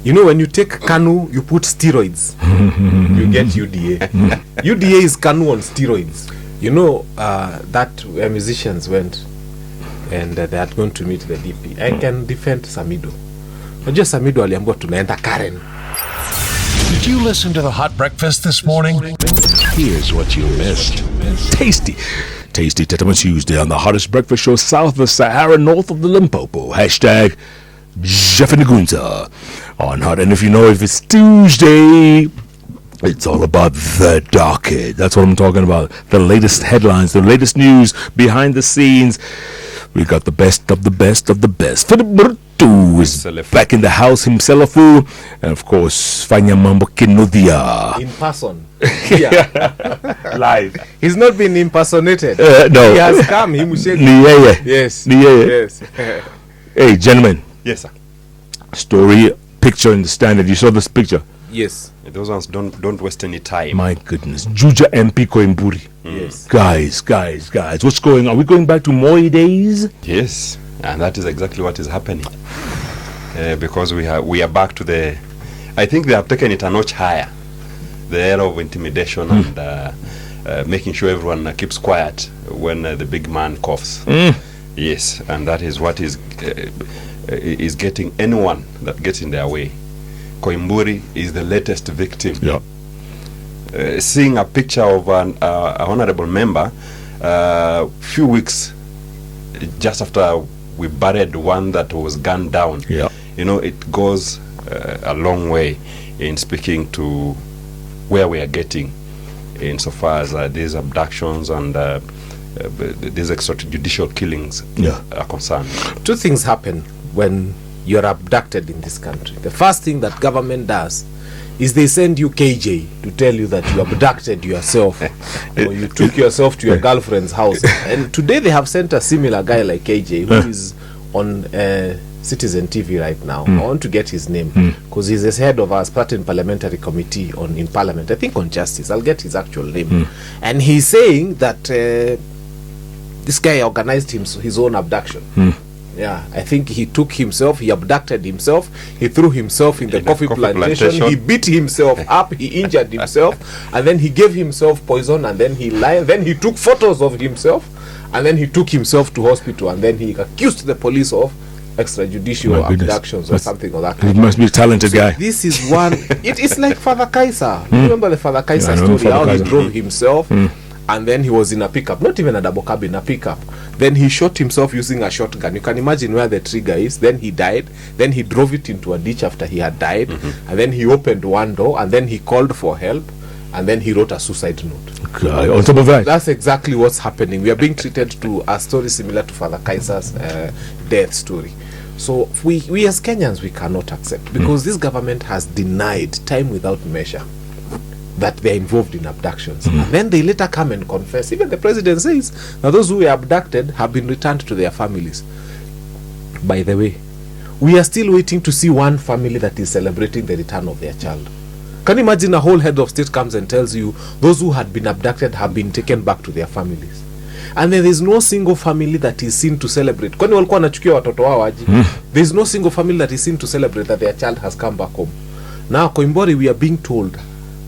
You know, when you take KANU, you put steroids, you get UDA. UDA is KANU on steroids. You know, that where musicians went and they had gone to meet the DP. I can defend Samido. Najua Samido aliambiwa tunaenda Karen. Did you listen to the Hot Breakfast this morning? Here's what you missed. Tasty Tetanus Tuesday on the hottest breakfast show south of the Sahara, north of the Limpopo. Hashtag Jeff and Gunza on Hot. And if you know, if it's Tuesday, it's all about TheDocket. That's what I'm talking about. The latest headlines, the latest news behind the scenes. We got the best of the best of the best. Filiberto is back in the house himself. And of course, Fanya Mambo Kinodia. In person. Yeah. Live. He's not been impersonated. No. He has come. He must Yes. Yes. Hey, gentlemen. Yes, sir. Story, picture in the standard. You saw this picture? Yes. Those ones don't waste any time. My goodness. Juja MP Koimburi. Yes. Guys. What's going on? Are we going back to Moi days? Yes, and that is exactly what is happening. Because we are back to the... I think they have taken it a notch higher. The era of intimidation and making sure everyone keeps quiet when the big man coughs. Yes, and that is what is getting anyone that gets in their way. Koimburi is the latest victim. Yeah. Seeing a picture of an honorable member few weeks just after we buried one that was gunned down. Yeah. You know, it goes a long way in speaking to where we are getting insofar as these abductions and these extrajudicial killings are concerned. Two things happen when you're abducted in this country. The first thing that government does is they send you KJ to tell you that you abducted yourself or you took yourself to your girlfriend's house. And today they have sent a similar guy like KJ who is on Citizen TV right now. I want to get his name because he's the head of our certain parliamentary committee in parliament, I think on justice. I'll get his actual name. And he's saying that this guy organized his own abduction. Yeah, I think he took himself, he abducted himself, he threw himself in the coffee plantation, he beat himself up, he injured himself, and then he gave himself poison, and then he lied, then he took photos of himself, and then he took himself to hospital, and then he accused the police of extrajudicial abductions or something like that. He must be a talented guy. This is one, it's like Father Kaisa. Remember the Father Kaisa story, how he drove himself, and then he was in a pickup, not even a double cab, in a pickup. Then he shot himself using a shotgun. You can imagine where the trigger is. Then he died. Then he drove it into a ditch after he had died. And then he opened one door, and then he called for help, and then he wrote a suicide note. God, on top of that, that's exactly what's happening. We are being treated to a story similar to Father Kaiser's death story. So we as Kenyans, we cannot accept, because this government has denied time without measure that they're involved in abductions. And then they later come and confess. Even the president says that those who were abducted have been returned to their families. By the way, we are still waiting to see one family that is celebrating the return of their child. Can you imagine a whole head of state comes and tells you those who had been abducted have been taken back to their families, and then there's no single family that is seen to celebrate. Kwani walikuwa wanachukia watoto wao aje? There's no single family that is seen to celebrate that their child has come back home. Now Koimburi, we are being told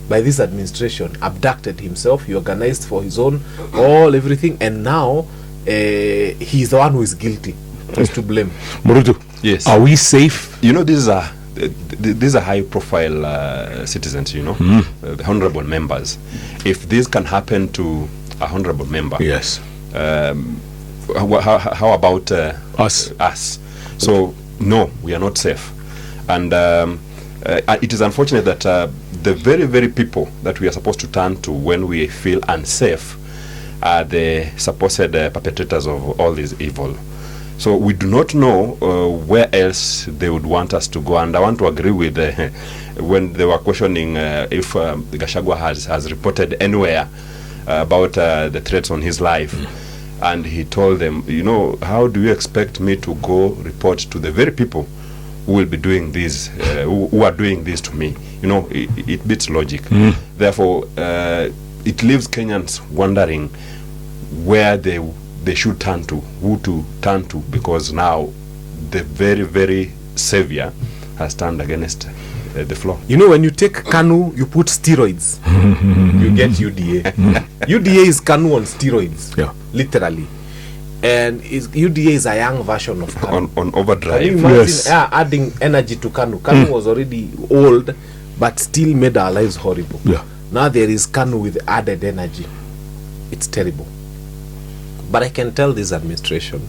by this administration, abducted himself, he organized for his own, everything, and now he's the one who is guilty, is to blame. Morutu, yes. Are we safe? You know, these are high-profile citizens, you know, the honorable members. If this can happen to a honorable member, yes. How about us? So, no, we are not safe. And it is unfortunate that the very, very people that we are supposed to turn to when we feel unsafe are the supposed perpetrators of all this evil. So we do not know where else they would want us to go. And I want to agree with when they were questioning if Gachagua has reported anywhere about the threats on his life. And he told them, you know, how do you expect me to go report to the very people who will be doing this, who are doing this to me? You know, it beats logic. Therefore, it leaves Kenyans wondering where they should turn to, who to turn to, because now the very, very savior has turned against the floor. You know, when you take KANU, you put steroids, you get UDA. UDA is KANU on steroids, literally. And UDA is a young version of KANU. On overdrive. Can you imagine adding energy to KANU? KANU was already old, but still made our lives horrible. Now there is KANU with added energy. It's terrible. But I can tell this administration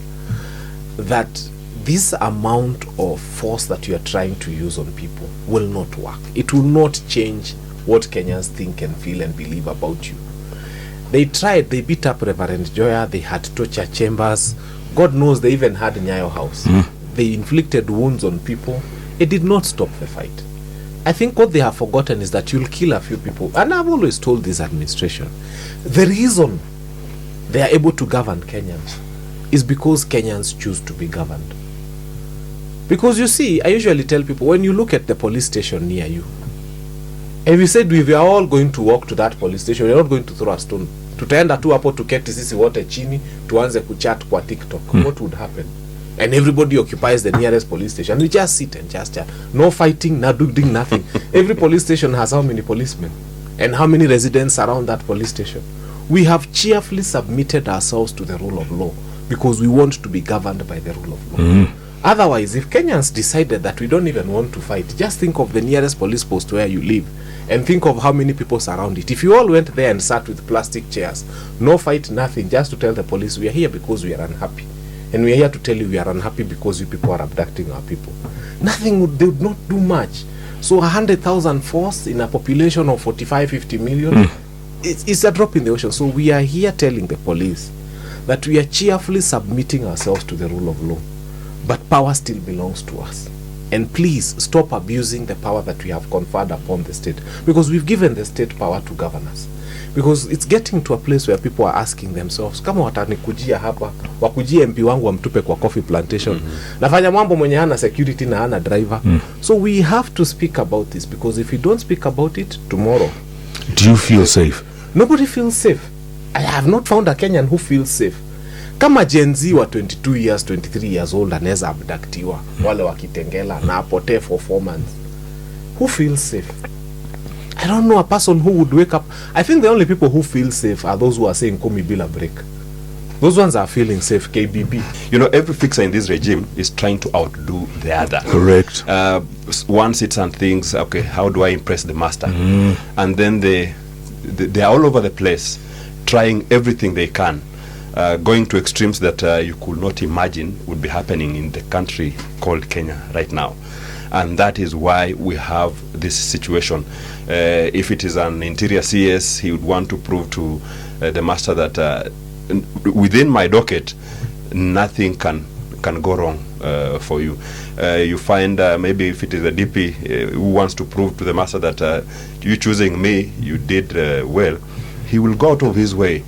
that this amount of force that you are trying to use on people will not work. It will not change what Kenyans think and feel and believe about you. They tried, they beat up Reverend Joya, they had torture chambers. God knows they even had Nyayo House. They inflicted wounds on people. It did not stop the fight. I think what they have forgotten is that you'll kill a few people. And I've always told this administration, the reason they are able to govern Kenyans is because Kenyans choose to be governed. Because you see, I usually tell people, when you look at the police station near you, and we said we are all going to walk to that police station, we're not going to throw a stone. Tutaenda tu hapo tuketi sisi wote chini, tuanze kuchat kwa TikTok. What would happen? And everybody occupies the nearest police station. We just sit and just chat. No fighting, no doing nothing. Every police station has how many policemen? And how many residents around that police station? We have cheerfully submitted ourselves to the rule of law because we want to be governed by the rule of law. Otherwise, if Kenyans decided that we don't even want to fight, just think of the nearest police post where you live and think of how many people surround it. If you all went there and sat with plastic chairs, no fight, nothing, just to tell the police we are here because we are unhappy. And we are here to tell you we are unhappy because you people are abducting our people. They would not do much. So 100,000 force in a population of 45, 50 million, it's a drop in the ocean. So we are here telling the police that we are cheerfully submitting ourselves to the rule of law. But power still belongs to us. And please stop abusing the power that we have conferred upon the state. Because we've given the state power to govern us. Because it's getting to a place where people are asking themselves, kama watanikujia hapa, wakujie MP wangu wamtupe kwa coffee plantation. Nafanya mambo mwenye hana security na hana driver. So we have to speak about this, because if we don't speak about it, tomorrow. Do you feel safe? Nobody feels safe. I have not found a Kenyan who feels safe. Kama Gen Z wa 22 years, 23 years old anaweza abductiwa, wale wakitengela na apotee for 4 months. Who feels safe? I don't know a person who would wake up. I think the only people who feel safe are those who are saying Kumi Bila break. Those ones are feeling safe, KBB. You know, every fixer in this regime is trying to outdo the other. Correct. One sits and thinks, okay, how do I impress the master? And then they are all over the place, trying everything they can, going to extremes that you could not imagine would be happening in the country called Kenya right now. And that is why we have this situation. If it is an interior CS, he would want to prove to the master that within my docket, nothing can go wrong for you. You find maybe if it is a DP who wants to prove to the master that you choosing me, you did well, he will go out of his way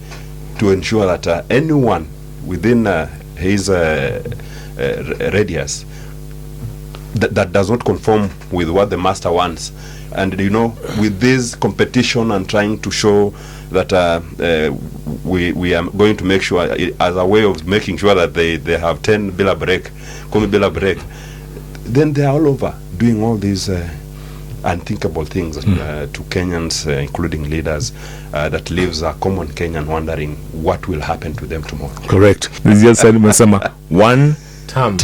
to ensure that anyone within his radius that does not conform with what the master wants. And you know, with this competition and trying to show that we are going to make sure, as a way of making sure that they have 10 bila break, Kumi bila break, then they are all over doing all these unthinkable things to Kenyans, including leaders, that leaves a common Kenyan wondering what will happen to them tomorrow. Correct. This is just one Tam.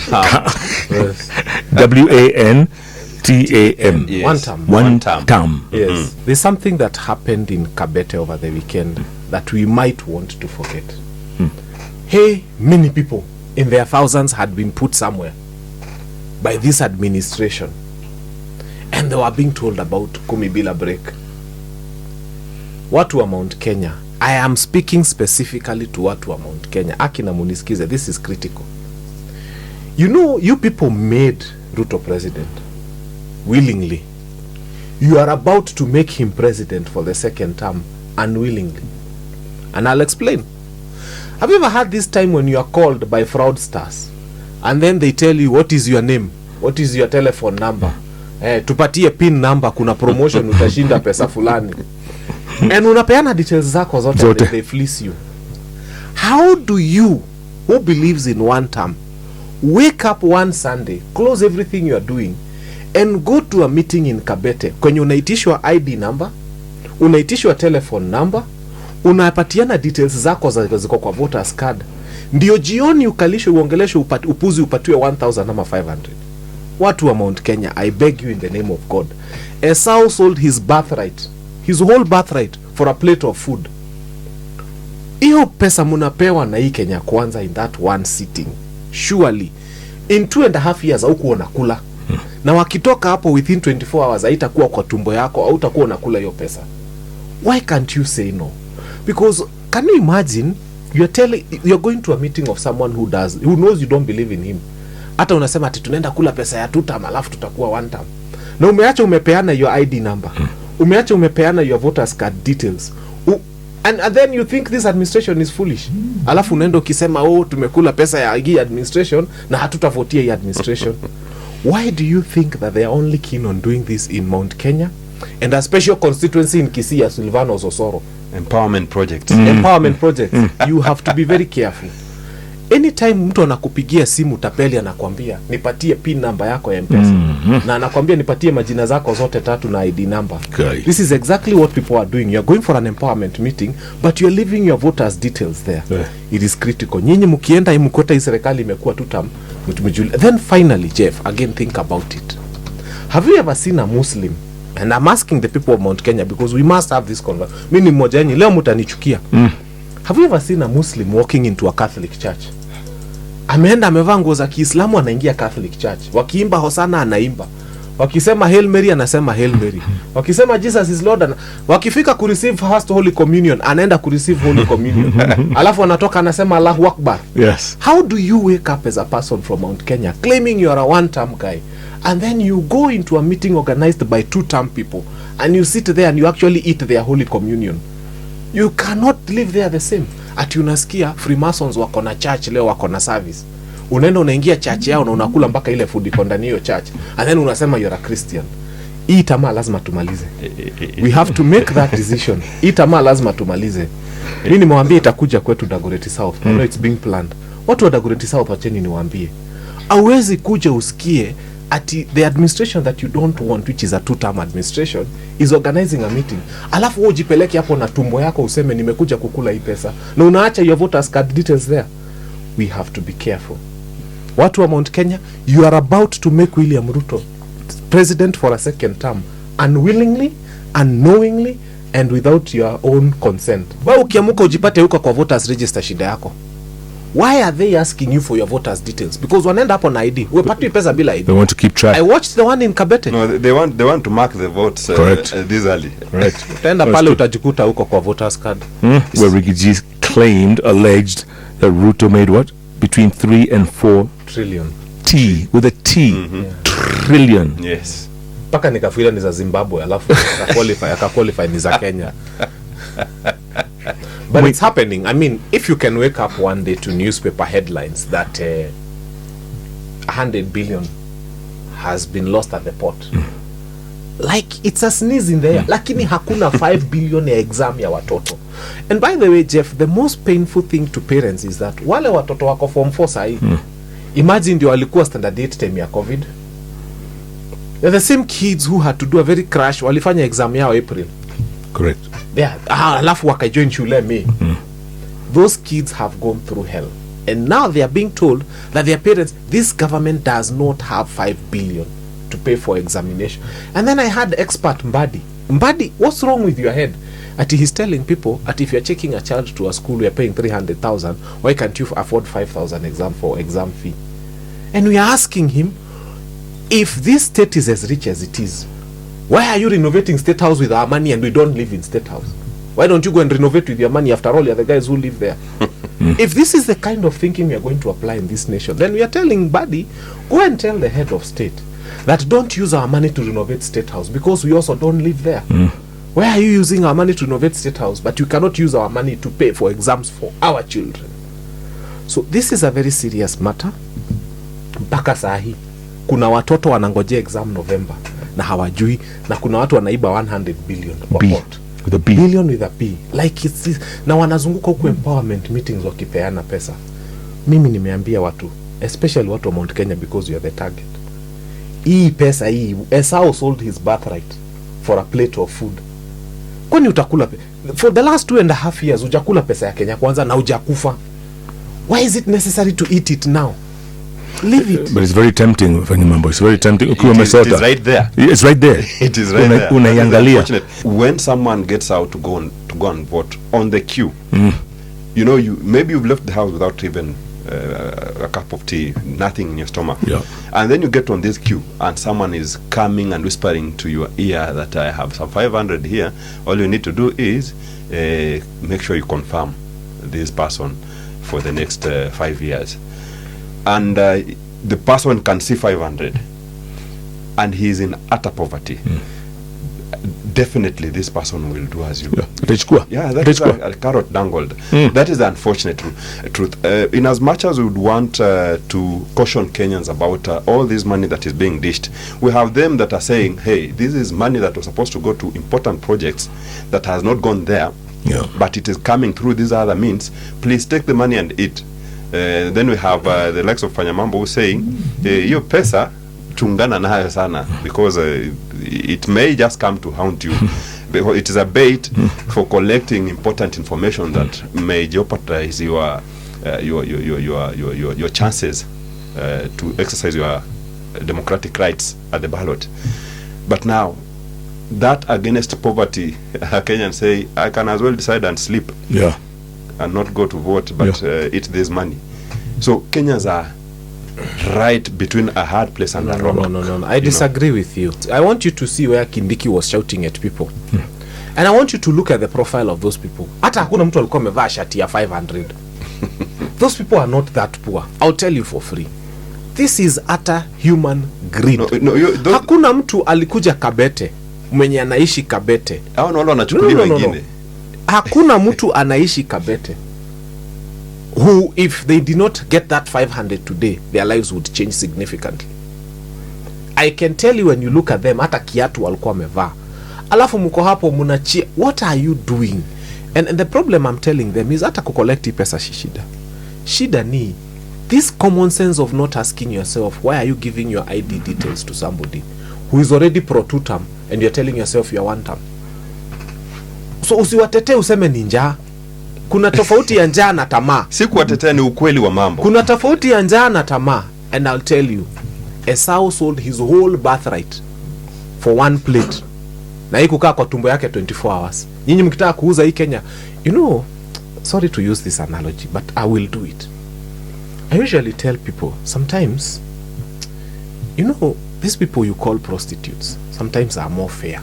Yes. WANTAM. Yes. One tam. Yes. There's something that happened in Kabete over the weekend that we might want to forget. Hey, many people in their thousands had been put somewhere by this administration, and they were being told about Kumi Bila break. Watu wa Mount Kenya, I am speaking specifically to watu wa Mount Kenya. Akina munisikize, this is critical. You know, you people made Ruto president willingly. You are about to make him president for the second term unwillingly. And I'll explain. Have you ever had this time when you are called by fraudsters and then they tell you, what is your name? What is your telephone number? Tupatie pin number, kuna promotion, utashinda pesa fulani. And unapeana details zako zote. They fleece you. How do you, who believes in one term, wake up one Sunday, close everything you are doing, and go to a meeting in Kabete kwenye unaitishwa ID number, unaitishwa telephone number, unapatiana details zako ziko kwa voters card, ndio jioni ukalishwe uongeleshe upuzi upatiwe 1000 ama 500. Watu wa Mount Kenya, I beg you in the name of God, Esau sold his birthright, his whole birthright for a plate of food. Hiyo pesa munapewa na hii Kenya Kwanza in that one sitting, surely in 2.5 years au kuona kula na wakitoka hapo within 24 hours haitakuwa kwa tumbo yako au utakuwa unakula hiyo pesa. Why can't you say no? Because can you imagine you're going to a meeting of someone who knows you don't believe in him. Hata unasema ati tunaenda kula pesa ya 2 term alafu tutakuwa 1 term. Na umeacha umepeana your ID number. Umeacha umepeana your voters card details. And then you think this administration is foolish. Alafu unaenda ukisema tumekula pesa ya hii administration na hatutavotia hii administration. Why do you think that they are only keen on doing this in Mount Kenya and a special constituency in Kisii ya Silvanos Osoro? Empowerment project. Empowerment project. You have to be very careful. Anytime mtu anakupigia simu tapeli anakwambia nipatie pin number yako ya M-Pesa na anakwambia nipatie majina zako zote 3 na ID number. Okay. This is exactly what people are doing. You are going for an empowerment meeting but you are leaving your voters details there. Yeah. It is critical. Nyinyi mkienda mkota hii serikali imekuwa 2 term. Then finally, Jeff, again think about it. Have you ever seen a Muslim? And I'm asking the people of Mount Kenya because we must have this conversation. Mimi ni mmoja wenyu, leo mtanichukia. Have you ever seen a Muslim walking into a Catholic church? Ameenda amevaa nguo za Kiislamu anaingia Catholic church. Wakiimba hosana anaimba. Wakisema Hail Mary anasema Hail Mary. Wakisema Jesus is Lord wakifika ku receive first Holy Communion anaenda ku receive Holy Communion. Alafu anatoka anasema Allahu Akbar. Yes. How do you wake up as a person from Mount Kenya claiming you are a one-term guy and then you go into a meeting organized by 2-term people and you sit there and you actually eat their Holy Communion? You cannot live there the same. Ati unasikia Freemasons wako na church leo wako na service. Unaenda unaingia church yao na unakula mpaka ile food iko ndani hiyo church and then unasema you're a Christian. Hii tamaa lazima tumalize. We have to make that decision. Hii tamaa lazima tumalize. Mimi nimwambie itakuja kwetu Dagoretti South. I know it's being planned. Watu wa Dagoretti South wacheni niwaambie. Hauwezi kuja usikie ati the administration that you don't want, which is a 2-term administration, is organizing a meeting. Alafu ujipeleke hapo na tumbo yako useme nimekuja kukula hii pesa. Na unaacha your voters card details there. We have to be careful. Watu wa Mount Kenya, you are about to make William Ruto president for a 2nd term unwillingly, unknowingly and without your own consent. Wewe ukiamuka ujipate huko kwa voters register shida yako. Why are they asking you for your voters details? Because wanaenda hapo na ID. Wepati pesa bila ID. They want to keep track. I watched the one in Kabete. No, they want to mark the votes this early. Correct. Utaenda pale utajikuta huko kwa voters card. Where Ricky G alleged that Ruto made what? Between 3 and 4 trillion. T with a T. Trillion. Yes. Paka nikafikiria ni za Zimbabwe alafu akaqualify ni za Kenya. But it's happening. I mean, if you can wake up one day to newspaper headlines that 100 billion has been lost at the port. Like it's a sneeze in the air. Lakini hakuna 5 billion ya exam ya watoto. And by the way, Jeff, the most painful thing to parents is that wale watoto wako form 4 sahi. Imagine ndio walikuwa standard 8 time ya COVID. They're the same kids who had to do a very crash walifanya exam yao April. Correct. Yeah, alafu wakajoin shule May. Those kids have gone through hell. And now they are being told that their parents, this government does not have 5 billion to pay for examination. And then I had expert Mbadi, what's wrong with your head? Ati he's telling people that if you're taking a child to a school, you're paying 300,000, why can't you afford 5,000 exam fee? And we are asking him, if this state is as rich as it is, why are you renovating State House with our money and we don't live in State House? Why don't you go and renovate with your money? After all, you're the guys who live there. If this is the kind of thinking we are going to apply in this nation, then we are telling Buddy, go and tell the head of state that don't use our money to renovate State House because we also don't live there. Why are you using our money to renovate State House but you cannot use our money to pay for exams for our children? So this is a very serious matter. Mpaka sahi kuna watoto wanangojea exam November na hawajui, na kuna watu wanaiba 100 billion with a B. Billion with a B. Like it's this, na wanazunguka huko empowerment meetings wakipeana pesa. Mimi nimeambia watu, especially watu wa Mount Kenya, because you are the target. hii pesa hii, Esau sold his birthright for a plate of food. Kwani utakula for the last 2.5 years hujakula pesa ya Kenya Kwanza na hujakufa? Why is it necessary to eat it now? Leave it. But it's very tempting, Fanyimambo. It's very tempting. It is right there. It's right there. It is right there. Unaiangalia. When someone gets out to go and vote on the queue, you know, maybe you've left the house without even a cup of tea, nothing in your stomach. Yeah. And then you get on this queue and someone is coming and whispering to your ear that I have some 500 here. All you need to do is make sure you confirm this person for the next 5 years. And the person can see 500 and he is in utter poverty. Definitely this person will do as you. Yeah, that is a carrot dangled. That is the unfortunate truth. In as much as we would want to caution Kenyans about all this money that is being dished, we have them that are saying, hey, this is money that was supposed to go to important projects that has not gone there, but it is coming through these other means. Please take the money and eat. Then we have the likes of Fanyamambo who saying, hiyo pesa chungana nayo sana, because it may just come to haunt you. Because it is a bait for collecting important information that may jeopardize your chances to exercise your democratic rights at the ballot. But now, that against poverty, Kenyans say, I can as well decide and sleep. Yeah. And not go to vote, but eat this money. So Kenyans are right between a hard place and a rock. No. I disagree with you. I want you to see where Kindiki was shouting at people. And I want you to look at the profile of those people. Hata hakuna mtu alikuwa amevaa shati ya 500. Those people are not that poor. I'll tell you for free. This is utter human greed. Hakuna mtu alikuja Kabete mwenye anaishi Kabete. Hao wale wanachukulia wengine. Hakuna mtu anaishi Kabete who, if they did not get that 500 today, their lives would change significantly. I can tell you, when you look at them, hata kiatu walikuwa wamevaa, alafu mko hapo mnachia. What are you doing? And the problem I'm telling them is hata kukolekti pesa shida ni this common sense of not asking yourself, why are you giving your ID details to somebody who is already pro 2-term and you're telling yourself you're 1-term? So usiwatetee useme ni njaa. Kuna tofauti ya njaa na tamaa. Si kuwatetea, ni ukweli wa mambo. Kuna tofauti ya njaa na tamaa. And I'll tell you, Esau sold his whole birthright for one plate. Na hii kukaa kwa tumbo yake 24 hours. Nyinyi mkitaka kuuza hii Kenya, you know, sorry to use this analogy, but I will do it. I usually tell people, sometimes, you know, these people you call prostitutes, sometimes are more fair.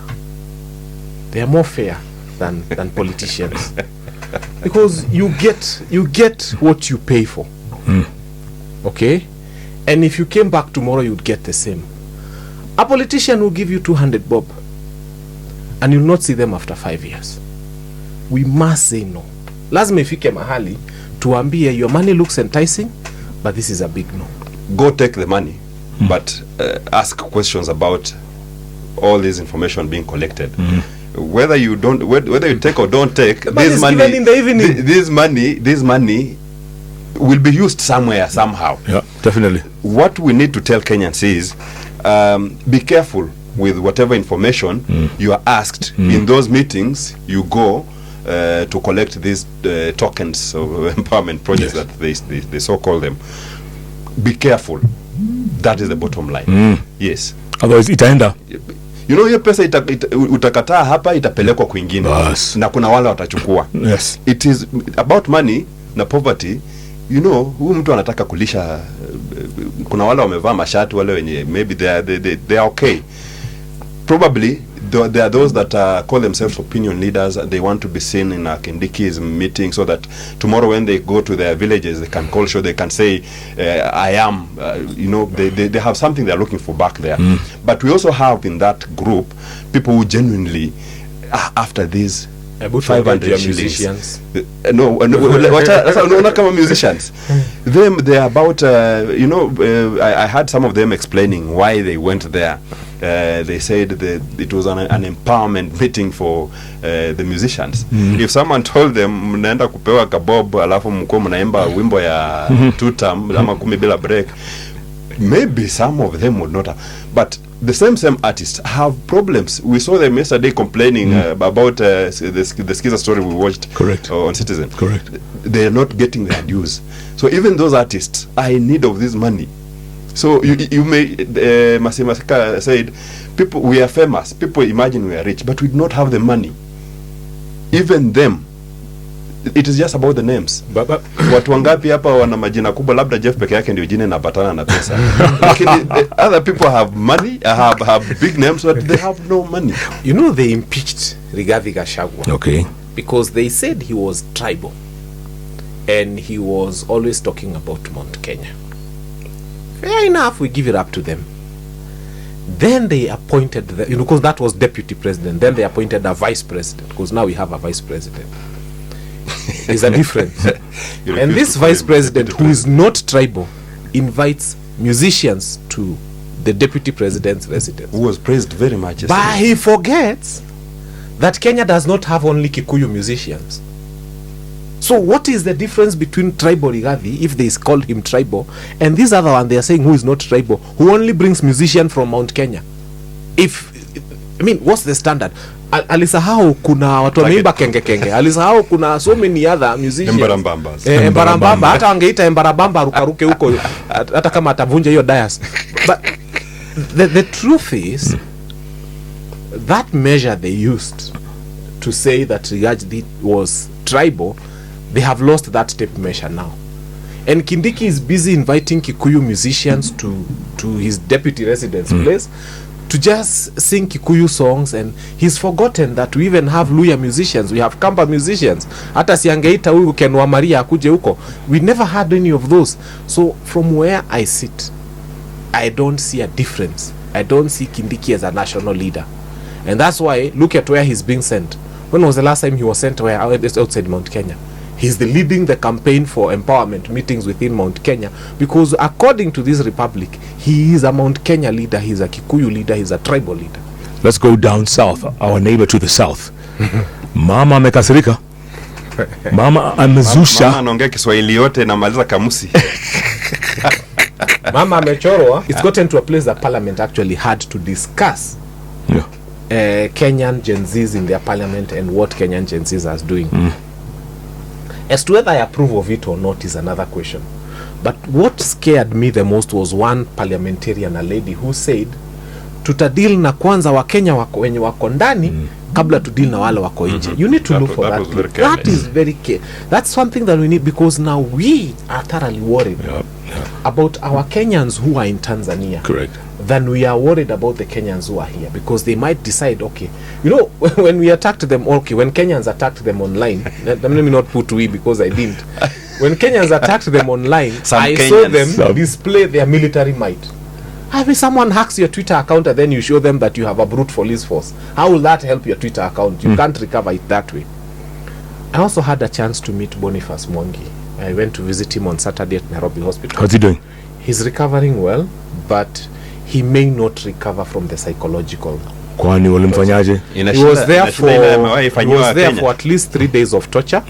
They are more fair than politicians. Because you get what you pay for. Okay? And if you came back tomorrow, you'd get the same. A politician will give you 200 bob and you'll not see them after 5 years. We must say no. Lazima ifike mahali tuambie, your money looks enticing, but this is a big no. Go take the money, but ask questions about all this information being collected. Whether you take or don't take, this money, in the evening. This money will be used somewhere, somehow. Yeah, definitely. What we need to tell Kenyans is, be careful with whatever information you are asked in those meetings. You go to collect these tokens of empowerment projects that they so call them. Be careful. That is the bottom line. Yes. Otherwise, itaenda. You know, hiyo pesa utakataa hapa, itapelekwa kwingine. Na kuna wale watachukua. Yes. It is about money na poverty. You know, huyu mtu anataka kulisha, kuna wale wamevaa mashati, wale wenye maybe they are okay. Probably there are those that call themselves opinion leaders. They want to be seen in a Kindiki's meeting so that tomorrow when they go to their villages, they can call show, they can say, I am, you know, they have something they're looking for back there. But we also have in that group people who genuinely, after these 500 musicians. Not come musicians. They are about, you know, I had some of them explaining why they went there. They said that it was an empowerment meeting for the musicians. If someone told them mnaenda kupewa kabob alafu mko mnaimba wimbo ya 2-term ama 10 bila break, maybe some of them would not have, but the same artists have problems. We saw them yesterday complaining about the Skiza story we watched on Citizen. Correct. They are not getting their dues. So even those artists are in need of this money. So you may, Masimasika said, people, we are famous. People imagine we are rich, but we do not have the money. Even them, it is just about the names. Watu wangapi hapa wana majina kubwa, labda Jeff peke yake ndio jina inabatana na pesa. Lakini other people have money, have big names, but they have no money. You know, they impeached Rigathi Gachagua. Okay. Because they said he was tribal. And he was always talking about Mount Kenya. Fair enough, we give it up to them. Then they appointed, because that was deputy president, then they appointed a vice president, because now we have a vice president. There's a difference. And this vice president, who is not tribal, invites musicians to the deputy president's residence. Who was praised very much. But he forgets that Kenya does not have only Kikuyu musicians. So what is the difference between tribal Rigathi, if they call him tribal, and this other one they are saying who is not tribal, who only brings musician from Mount Kenya? What's the standard? Alisahau kuna watu wameimba kenge kenge. Alisahau kuna so many other musicians. Embarambamba. Hata angeita embarambamba rukaruke huko hata kama atavunja hiyo dais. But the truth is that measure they used to say that Rigathi was tribal, they have lost that tape measure now. And Kindiki is busy inviting Kikuyu musicians to his deputy residence place to just sing Kikuyu songs, and he's forgotten that we even have Luya musicians, we have Kamba musicians. Hata siangeita huyu Kenwa Maria akuje huko. We never had any of those. So from where I sit, I don't see a difference. I don't see Kindiki as a national leader. And that's why, look at where he's being sent. When was the last time he was sent where? Outside Mount Kenya. He's leading the campaign for empowerment meetings within Mount Kenya, because according to this republic, he is a Mount Kenya leader, he's a Kikuyu leader, he's a tribal leader. Let's go down south, our neighbor to the south. Mama amekasirika. Mama amezusha. Mama anaongea Kiswahili yote na maliza kamusi. Mama amechorwa. It's gotten to a place that parliament actually had to discuss Kenyan Gen Zs in their parliament and what Kenyan Gen Zs are doing. As to whether I approve of it or not is another question. But what scared me the most was one parliamentarian, a lady, who said, tutadil na kwanza wa Kenya wako wenye wako ndani kabla tudil na wale wako nje. You need to look for that. That is very key. That's something that we need, because now we are thoroughly worried about our Kenyans who are in Tanzania. Correct. Than we are worried about the Kenyans who are here, because they might decide, okay, when we attacked them, okay, when Kenyans attacked them online, let me not put we because I didn't. When Kenyans attacked them online, I saw them display their military might. If someone hacks your Twitter account and then you show them that you have a brute police force, how will that help your Twitter account? You can't recover it that way. I also had a chance to meet Boniface Mwangi. I went to visit him on Saturday at Nairobi Hospital. How's he doing? He's recovering well, but he may not recover from the psychological. Kwani walimfanyaje? He was there for at least 3 days of torture.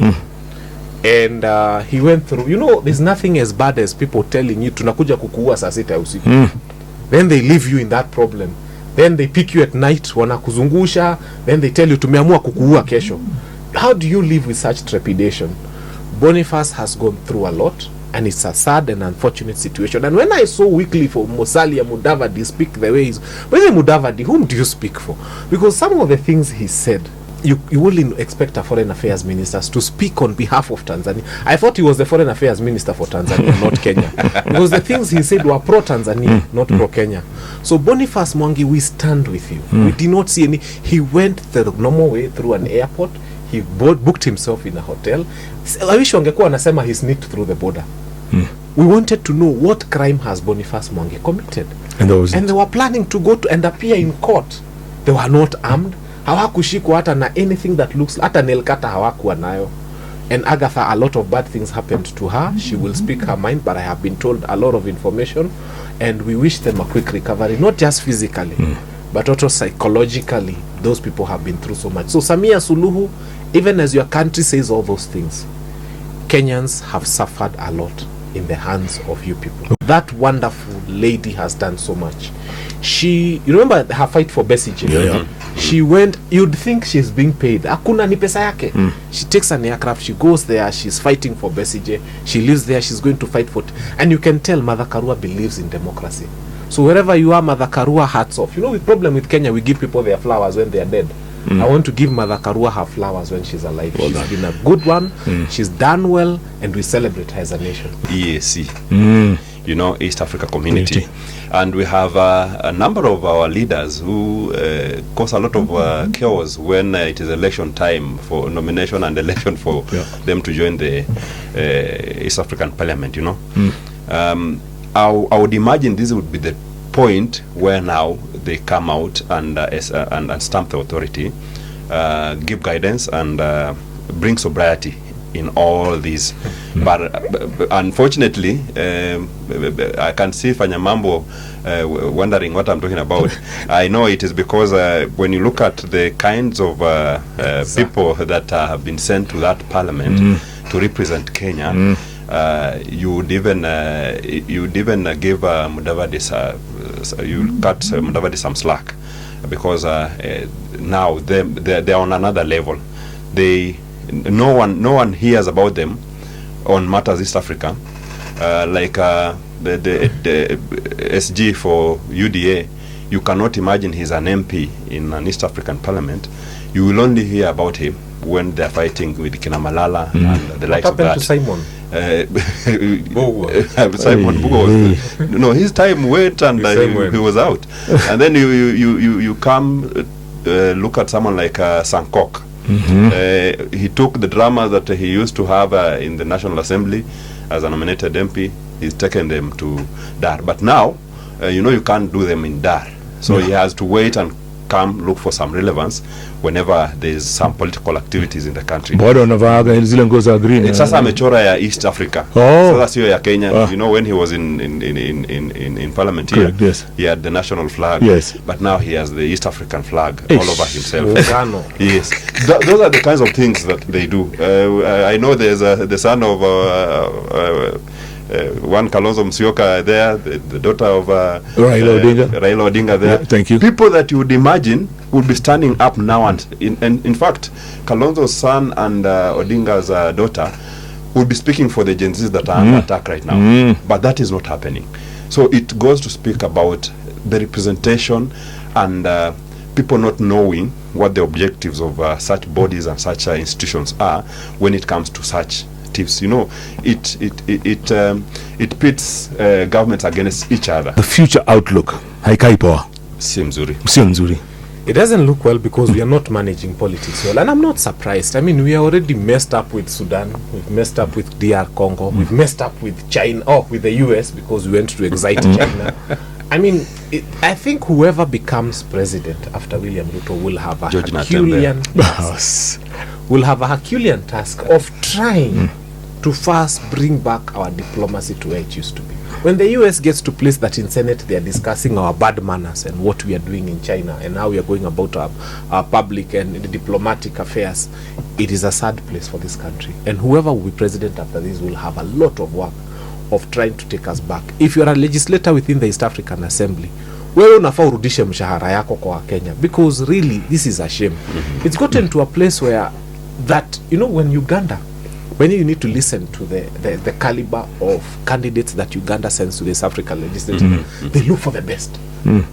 And he went through, there's nothing as bad as people telling you tunakuja kukuua saa 6 ya usiku. Then they leave you in that problem. Then they pick you at night, wanakuzungusha, then they tell you tumeamua kukuua kesho. How do you live with such trepidation? Boniface has gone through a lot, and it's a sad and unfortunate situation. And when I saw weekly for Musalia Mudavadi speak the way he's, when Mudavadi, whom do you speak for? Because some of the things he said, you wouldn't expect a foreign affairs minister to speak on behalf of Tanzania. I thought he was the foreign affairs minister for Tanzania, not Kenya. Because the things he said were pro-Tanzania, not pro-Kenya. So Boniface Mwangi, we stand with you. We did not see any. He went the normal way through an airport. He booked himself in a hotel. I wish wangekuwa anasema he sneaked through the border. We wanted to know what crime has Boniface Mwangi committed. And they were planning to go to and appear in court. They were not armed. Hawakushikwa hata na anything that looks, hata nelkata hawakuwa nayo. And Agatha, a lot of bad things happened to her. She will speak her mind, but I have been told a lot of information. And we wish them a quick recovery, not just physically, but also psychologically. Those people have been through so much. So Samia Suluhu, even as your country says all those things, Kenyans have suffered a lot in the hands of you people. That wonderful lady has done so much. You remember her fight for Besigye? Yeah. She went, you'd think she's being paid. Hakuna ni pesa yake. She takes an aircraft, she goes there, she's fighting for Besigye. She lives there, she's going to fight for it. And you can tell Mother Karua believes in democracy. So wherever you are, Mother Karua, hats off. You know, the problem with Kenya, we give people their flowers when they are dead. I want to give Mother Karua her flowers when she's alive. She's been a good one. She's done well, and we celebrate her as a nation. EAC, you know, East Africa Community. And we have a number of our leaders who cause a lot of chaos when it is election time for nomination and election for them to join the East African Parliament, you know. I would imagine this would be the point where now they come out and stamp the authority, give guidance, and bring sobriety in all these. But unfortunately, I can see Fanyamambo wondering what I'm talking about. I know it is because when you look at the kinds of people that have been sent to that parliament to represent Kenya, you would even give Mudavadi you cut Mudavadi some slack, because now they're on another level. No one hears about them on matters East Africa, like the SG for UDA. You cannot imagine he's an MP in an East African parliament. You will only hear about him when they're fighting with Kinamalala and the likes of that. What happened to Simon? Simon Bugo was, no, his time went and he was out. And then you come look at someone like Sankok. He took the drama that he used to have in the National Assembly as a nominated MP. He's taken them to Dar. But now, you know, you can't do them in Dar. So he has to wait and come look for some relevance whenever there's some political activities in the country. It's sasa amechora ya East Africa. Sasa sio ya Kenya. You know, when he was in parliament here, he had the national flag. But now he has the East African flag all over himself. Yes. Those are the kinds of things that they do. I know there's the son of one Kalonzo Musyoka there, the daughter of Raila Odinga there. Thank you. People that you would imagine would be standing up now, and in fact, Kalonzo's son and Odinga's daughter would be speaking for the Gen Zs that are under attack right now. But that is not happening. So it goes to speak about the representation and people not knowing what the objectives of such bodies and such institutions are when it comes to such tips. You know, it pits governments against each other. The future outlook, haikaipoa. Si mzuri. It doesn't look well because we are not managing politics well, and I'm not surprised. I mean, we are already messed up with Sudan, we've messed up with DR Congo, we've messed up with China, with the US, because we went to excite China. I mean, I think whoever becomes president after William Ruto will have a Herculean task of trying to first bring back our diplomacy to where it used to be. When the US gets to place that in Senate, they are discussing our bad manners and what we are doing in China and how we are going about our public and the diplomatic affairs. It is a sad place for this country. And whoever will be president after this will have a lot of work of trying to take us back. If you are a legislator within the East African Assembly, wewe unafaa urudishe mshahara yako kwa Kenya, because really this is a shame. It's gotten to a place where that, you know, when you need to listen to the caliber of candidates that Uganda sends to the East African legislature, they look for the best.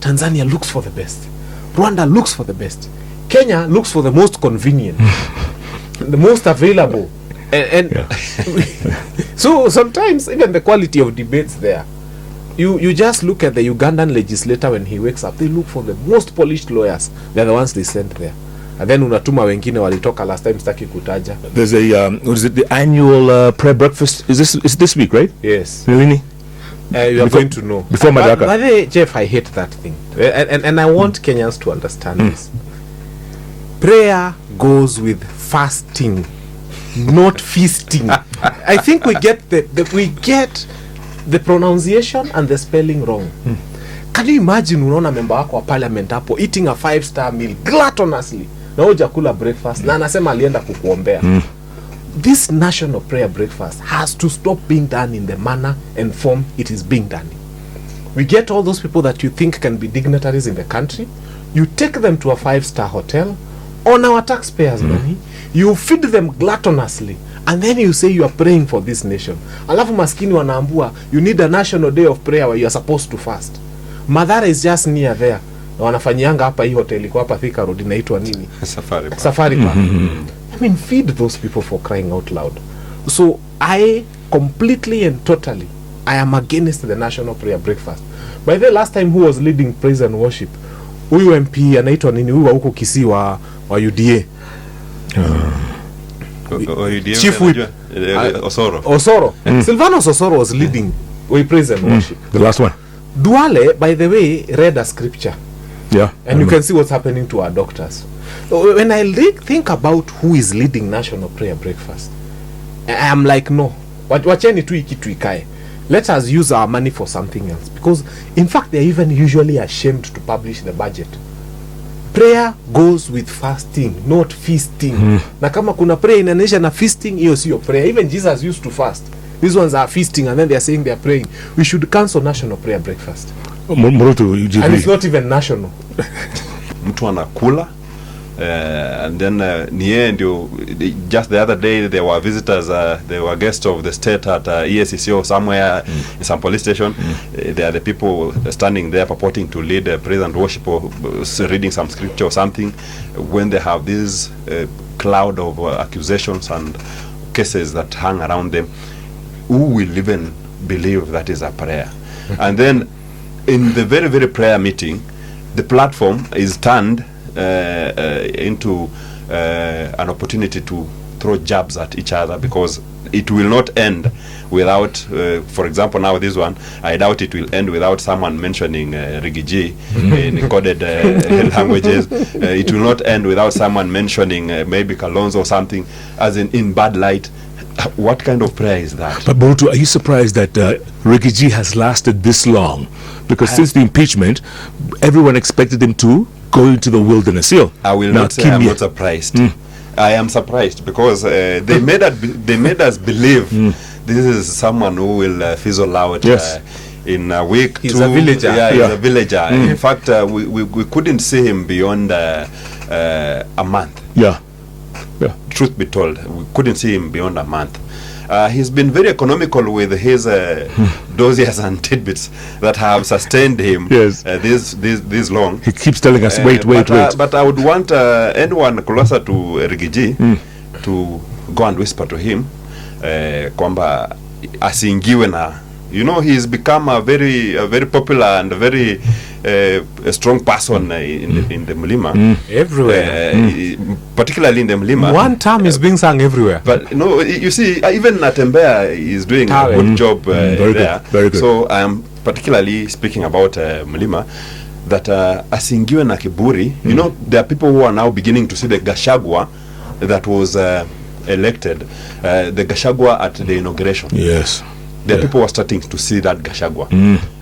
Tanzania looks for the best. Rwanda looks for the best. Kenya looks for the most convenient, the most available. So sometimes even the quality of debates there, you just look at the Ugandan legislator when he wakes up, they look for the most polished lawyers. They're the ones they send there. And then unatuma wengine walitoka last time, staki kutaja. There's a what is it, the annual prayer breakfast? Is this week, right? Yes. Really? You are going to know. Before Madaraka. By the way, Jeff, I hate that thing. And I want Kenyans to understand this. Prayer goes with fasting, not feasting. I think we get the pronunciation and the spelling wrong. Can you imagine unaona member wako wa parliament hapo eating a 5-star meal gluttonously na hoja kula breakfast na anasema alienda kukuombea? this national prayer breakfast has to stop being done in the manner and form it is being done in. We get all those people that you think can be dignitaries in the country, you take them to a 5-star hotel on our taxpayers' money, you feed them gluttonously, and then you say you are praying for this nation. Alafu maskini wanaambua you need a national day of prayer where you are supposed to fast. Madhara is just near there. Na wanafanyianga hapa hii hotel iko hapa Thika Road inaitwa nini? Safari Park. I mean, feed those people for crying out loud. So I completely and totally I am against the national prayer breakfast. By the last time who was leading praise and worship, huyu MP anaitwa nini, huyu huko Kisii wa UDA. Chief Whip Osoro. Silvanus Osoro was leading we praise and worship. The last one. Duale, by the way, read a scripture. Yeah. And you can see what's happening to our doctors. When I think about who is leading national prayer breakfast, I am like, no. Wacheni tu ikitu ikae. Let us use our money for something else. Because, in fact, they are even usually ashamed to publish the budget. Prayer goes with fasting, not feasting. Na kama kuna prayer inaonyesha na feasting, hiyo sio prayer. Even Jesus used to fast. These ones are feasting and then they are saying they are praying. We should cancel national prayer breakfast. And it's not even national. Mtu anakula and then niye ndio, just the other day there were visitors, they were guests of the state at ESCO somewhere in some police station. They are the people standing there purporting to lead praise and worship or reading some scripture or something, when they have this cloud of accusations and cases that hang around them. Who will even believe that is a prayer? And then in the very, very prayer meeting, the platform is turned into an opportunity to throw jabs at each other, because it will not end without, for example, now this one, I doubt it will end without someone mentioning Rigiji in coded languages. It will not end without someone mentioning maybe Kalonzo or something, as in bad light. What kind of prayer is that? But Boruto, are you surprised that Rigiji has lasted this long? Because since the impeachment, everyone expected him to go into the wilderness. I will not say I'm not surprised. I am surprised because they made us believe this is someone who will fizzle out in a week. He's a villager. He's a villager. In fact, we couldn't see him beyond a month. Truth be told, we couldn't see him beyond a month. He's been very economical with his dossiers and tidbits that have sustained him this long. He keeps telling us, wait. But I would want anyone closer to Rigiji to go and whisper to him, kwamba asiingiwe na, you know, he's become a very popular and a very a strong person in the Mlima. Everywhere. Particularly in the Mlima. One term is being sung everywhere. But no, you see, even Natembeya is doing a good job there. Very good. So I am particularly speaking about Mlima, that asingiwe na kiburi. You know, there are people who are now beginning to see the Gachagua that was elected, the Gachagua at the inauguration. Yes. The people were starting to see that Gachagua,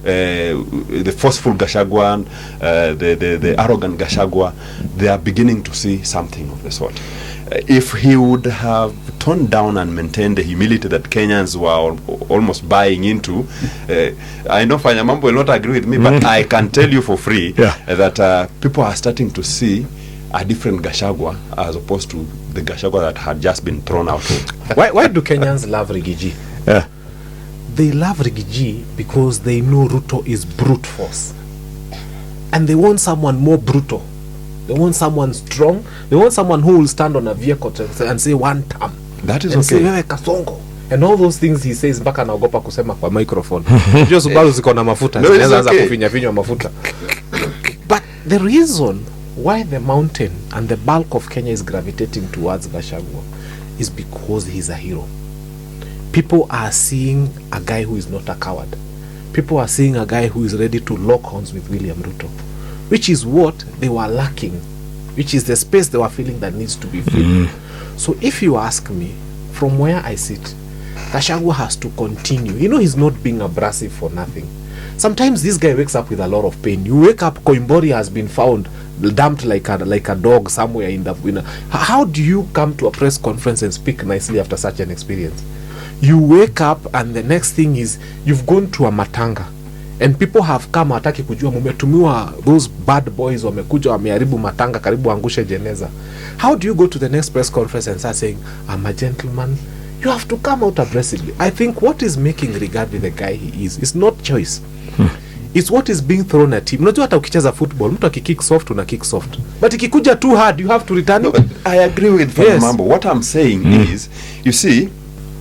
the forceful Gachagua, the arrogant Gachagua. They are beginning to see something of the sort. If he would have toned down and maintained the humility that Kenyans were almost buying into, I know Fanyamambo will not agree with me, but I can tell you for free that people are starting to see a different Gachagua as opposed to the Gachagua that had just been thrown out. Why do Kenyans love Rigiji? They love Rigiji because they know Ruto is brute force. And they want someone more brutal. They want someone strong. They want someone who will stand on a vehicle and say one term. That is and okay. Say, wewe Kasongo. And all those things he says, mpaka naogopa kusema kwa microphone. Unajua Subaru ziko na mafuta. Zinaweza anza kufinya mafuta. But the reason why the mountain and the bulk of Kenya is gravitating towards Gachagua is because he's a hero. People are seeing a guy who is not a coward. People are seeing a guy who is ready to lock horns with William Ruto, which is what they were lacking, which is the space they were feeling that needs to be filled. So if you ask me, from where I sit, Gachagua has to continue. You know, he's not being abrasive for nothing. Sometimes this guy wakes up with a lot of pain. You wake up, Koimbori has been found dumped like a dog somewhere in the how do you come to a press conference and speak nicely after such an experience? You wake up and the next thing is you've gone to a matanga and people have come hataki kujua mumetumiwa, those bad boys wamekuja wameharibu matanga karibu angushe jeneza. How do you go to the next press conference and start saying I'm a gentleman? You have to come out aggressively. I think what is making regard with the guy he is not choice. It's what is being thrown at him. Unajua hata ukicheza football mtu akikick soft una kick soft, but ikikuja too hard you have to return it. I agree with Mambo. What I'm saying is, you see,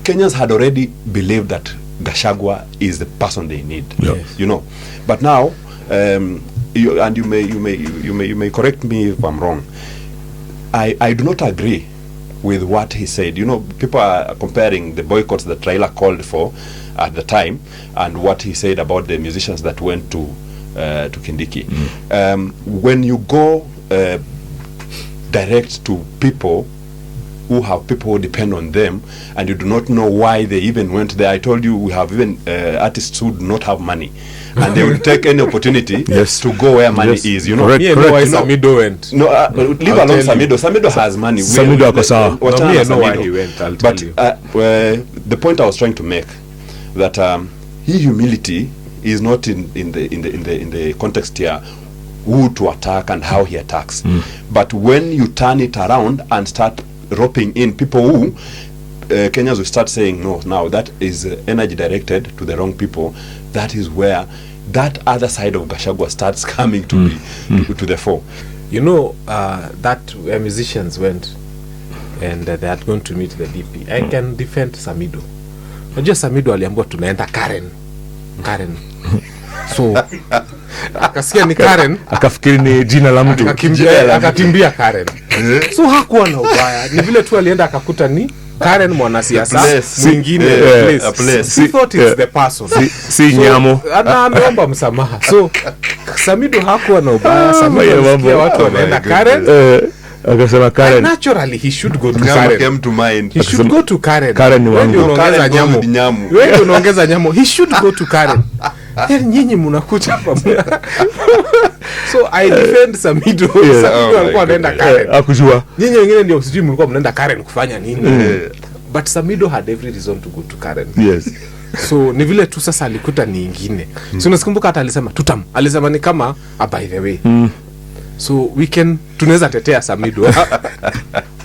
Kenyans had already believed that Gachagua is the person they need. Yes. You know, but now you may correct me if I'm wrong. I do not agree with what he said. You know, people are comparing the boycotts that Raila called for at the time and what he said about the musicians that went to Kindiki. When you go direct to people who depend on them, and you do not know why they even went there. I told you we have even artists who do not have money, and they will take any opportunity to go where money is. You know, correct. Why Samido went. No, leave alone Samido. Samido has money. Samido akosa. I know why he went. I'll tell you. The point I was trying to make, that his humility is not in the context here who to attack and how he attacks, but when you turn it around and start roping in people who Kenyans will start saying no, now that is energy directed to the wrong people. That is where that other side of Gachagua starts coming to be to the fore. You know, that where musicians went and they had gone to meet the DP. I can defend Samido. Unajua Samido aliambiwa tunaenda Karen. So akasikia ni Karen, akafikiri ni jina la mtu, akakimbia Karen. So hakuwa na ubaya, ni vile tu alienda akakuta ni Karen mwanasiasa mwingine place. He thought it's the person. Si nyamo. Ana ameomba msamaha. So Samido hakuwa na ubaya. Samido alikia watu wanaenda Karen. Akasema Karen. And naturally he should go to Karen. Came to mind. He should go to Karen. Karen ni wangu. Unaongeza nyamo. Wewe unaongeza nyamo. He should go to Karen. Nyinyi mnakuja hapa. So I defend Samido. Samido alikuwa anaenda Karen. Akujua. Nyinyi wengine ndio sijui mlikuwa mnaenda Karen kufanya nini. But Samido had every reason to go to Karen. Yes. So ni vile tu sasa alikuta ni nyingine. So unakumbuka hata alisema alisema ni kama by the way. So we can tunaweza tetea Samido.